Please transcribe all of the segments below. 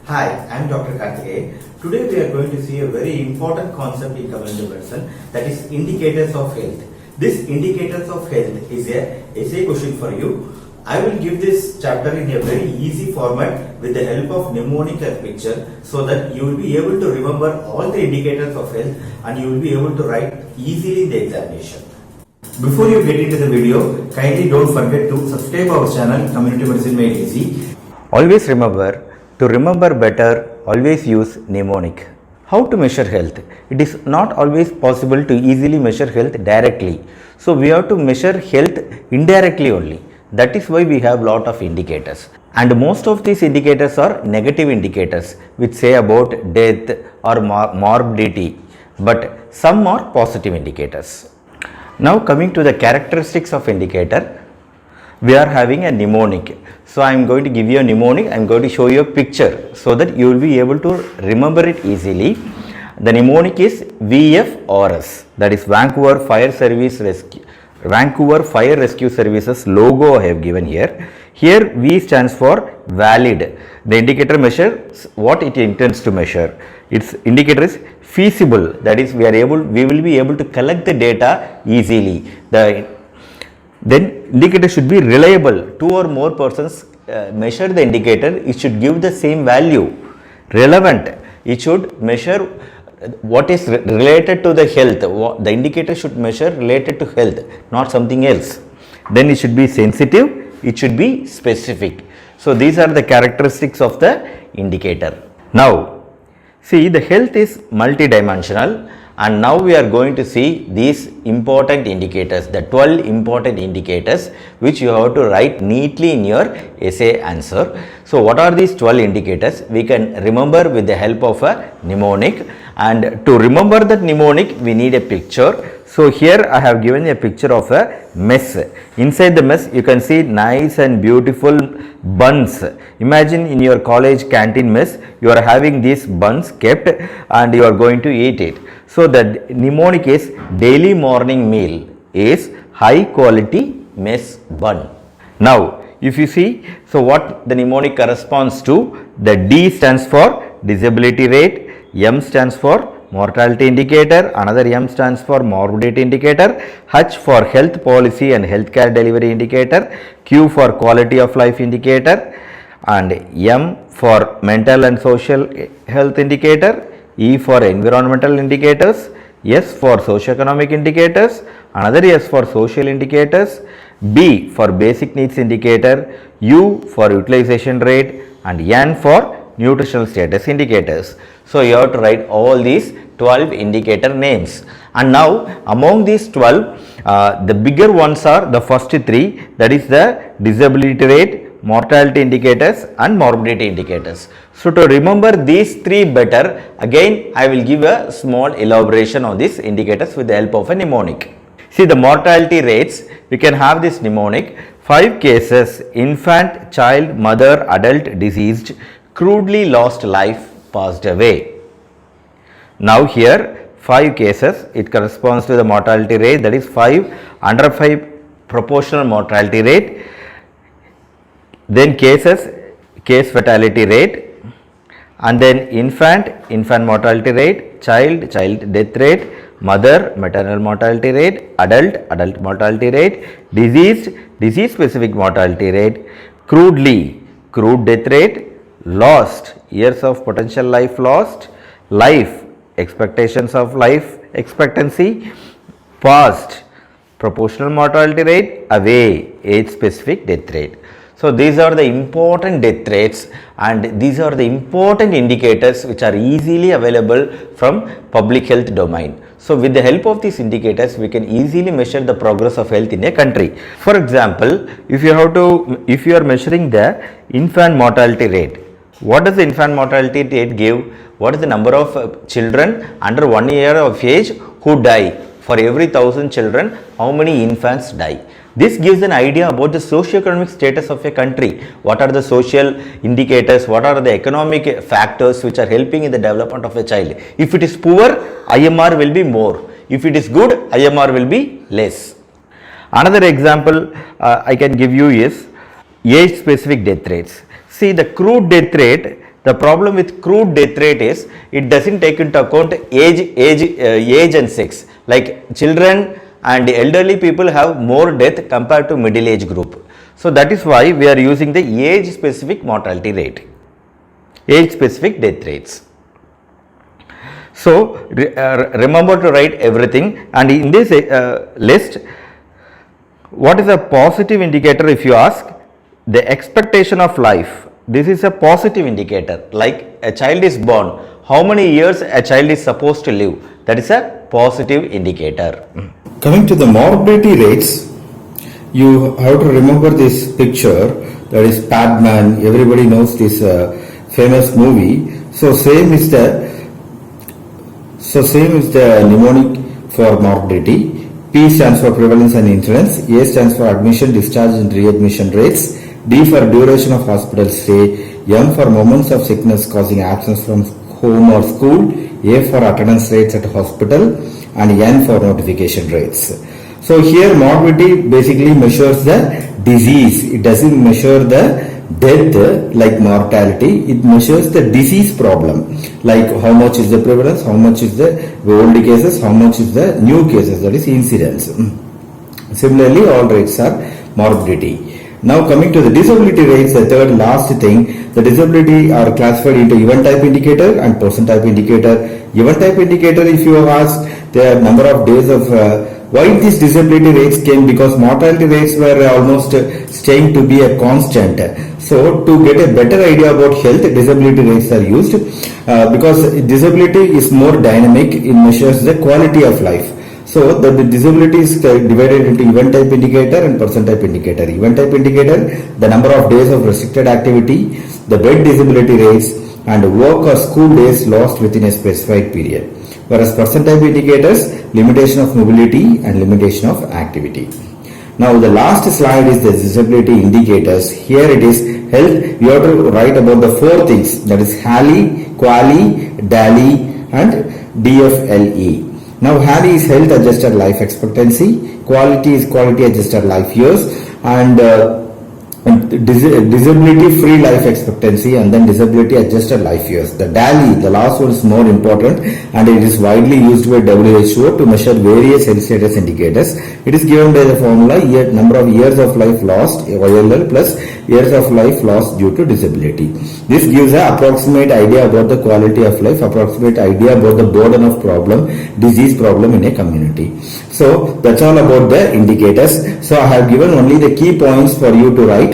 Hi, I'm Dr. Karthikeyan. Today we are going to see a very important concept in cognitive medicine, that is indicators of health. This indicators of health is a essay question for you. I will give this chapter in a very easy format with the help of mnemonic and picture so that you will be able to remember all the indicators of health and you will be able to write easily in the examination. Before you get into the video, kindly don't forget to subscribe our channel Community Medicine Made Easy. Always remember, to remember better, always use mnemonic. How to measure health? It is not always possible to easily measure health directly. So we have to measure health indirectly only. That is why we have lot of indicators. And most of these indicators are negative indicators which say about death or morbidity. But some are positive indicators. Now coming to the characteristics of indicator, we are having a mnemonic. So I am going to give you a mnemonic, I am going to show you a picture so that you will be able to remember it easily. The mnemonic is VFRS, that is Vancouver Fire Rescue Services logo I have given here. Here V stands for valid. The indicator measures what it intends to measure. Its indicator is feasible, that is we will be able to collect the data easily. Then indicator should be reliable. Two or more persons measure the indicator, it should give the same value. Relevant, it should measure what is related to the health. The indicator should measure related to health, not something else. Then it should be sensitive, it should be specific. So these are the characteristics of the indicator. Now see, the health is multidimensional, and now we are going to see these important indicators, the 12 important indicators which you have to write neatly in your essay answer. So what are these 12 indicators? We can remember with the help of a mnemonic, and to remember that mnemonic we need a picture. So here I have given a picture of a mess. Inside the mess you can see nice and beautiful buns. Imagine in your college canteen mess you are having these buns kept and you are going to eat it. So the mnemonic is daily morning meal is high quality mess bun. Now if you see, so what the mnemonic corresponds to, the D stands for disability rate, M stands for mortality indicator, another M stands for morbidity indicator, H for health policy and healthcare delivery indicator, Q for quality of life indicator, and M for mental and social health indicator, E for environmental indicators, S for socioeconomic indicators, another S for social indicators, B for basic needs indicator, U for utilization rate, and N for nutritional status indicators. So you have to write all these 12 indicator names, and now among these 12 the bigger ones are the first three, that is the disability rate, mortality indicators and morbidity indicators. So to remember these three better, again I will give a small elaboration on these indicators with the help of a mnemonic. See, the mortality rates, we can have this mnemonic: 5 cases, infant, child, mother, adult deceased, crudely lost life, passed away. Now here 5 cases, it corresponds to the mortality rate, that is 5 under 5 proportional mortality rate. Then cases, case fatality rate, and then infant mortality rate, child death rate, mother maternal mortality rate, adult mortality rate, disease specific mortality rate, crude death rate, lost years of potential life lost, life expectations of life expectancy, past proportional mortality rate, away age specific death rate. So these are the important death rates, and these are the important indicators which are easily available from public health domain. So with the help of these indicators we can easily measure the progress of health in a country. For example, if you are measuring the infant mortality rate, what does the infant mortality rate give? What is the number of children under 1 year of age who die? For every 1000 children, how many infants die? This gives an idea about the socio-economic status of a country. What are the social indicators? What are the economic factors which are helping in the development of a child? If it is poor, IMR will be more. If it is good, IMR will be less. Another example I can give you is age specific death rates. See, the crude death rate The problem with crude death rate is it doesn't take into account age and sex. Like children and elderly people have more death compared to middle age group. So that is why we are using the age specific mortality rate, age specific death rates. So remember to write everything, and in this list, what is a positive indicator? If you ask, the expectation of life, this is a positive indicator. Like a child is born, how many years a child is supposed to live, that is a positive indicator. Coming to the morbidity rates, you have to remember this picture, that is Padman. Everybody knows this famous movie. So same is the mnemonic for morbidity. P stands for prevalence and incidence, A stands for admission, discharge and readmission rates, D for duration of hospital stay, M for moments of sickness causing absence from home or school, A for attendance rates at hospital, and N for notification rates. So here morbidity basically measures the disease. It doesn't measure the death like mortality. It measures the disease problem, like how much is the prevalence, how much is the old cases, how much is the new cases, that is incidence. Similarly, all rates are morbidity. Now coming to the disability rates, the third last thing, the disability are classified into event type indicator and person type indicator. Event type indicator, if you ask the number of days of why these disability rates came, because mortality rates were almost staying to be a constant. So to get a better idea about health, disability rates are used because disability is more dynamic, it measures the quality of life. So the disability is divided into event type indicator and person type indicator. Event type indicator, the number of days of restricted activity, the bed disability rates, and work or school days lost within a specified period. Whereas person type indicators, limitation of mobility and limitation of activity. Now the last slide is the disability indicators. Here it is health. You have to write about the four things, that is HALI, QALY, DALY and DFLE. Now HALI is health adjusted life expectancy, quality is quality adjusted life years, and disability free life expectancy, and then disability adjusted life years. The DALY, the last one, is more important, and it is widely used by WHO to measure various health status indicators. It is given by the formula number of years of life lost, YLL, plus years of life lost due to disability. This gives an approximate idea about the quality of life, approximate idea about the burden of problem, disease problem in a community. So that's all about the indicators. So I have given only the key points for you to write.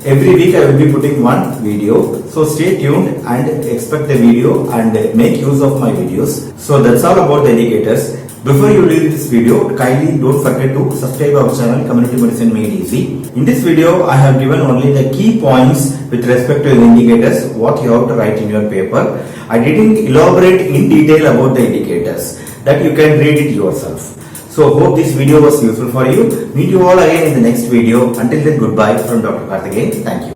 Every week I will be putting one video. So stay tuned and expect the video and make use of my videos. So that's all about the indicators. Before you leave this video, kindly don't forget to subscribe our channel Community Medicine Made Easy. In this video, I have given only the key points with respect to the indicators, what you have to write in your paper. I didn't elaborate in detail about the indicators, that you can read it yourself. So hope this video was useful for you. Meet you all again in the next video. Until then, goodbye from Dr. Karthikeyan. Thank you.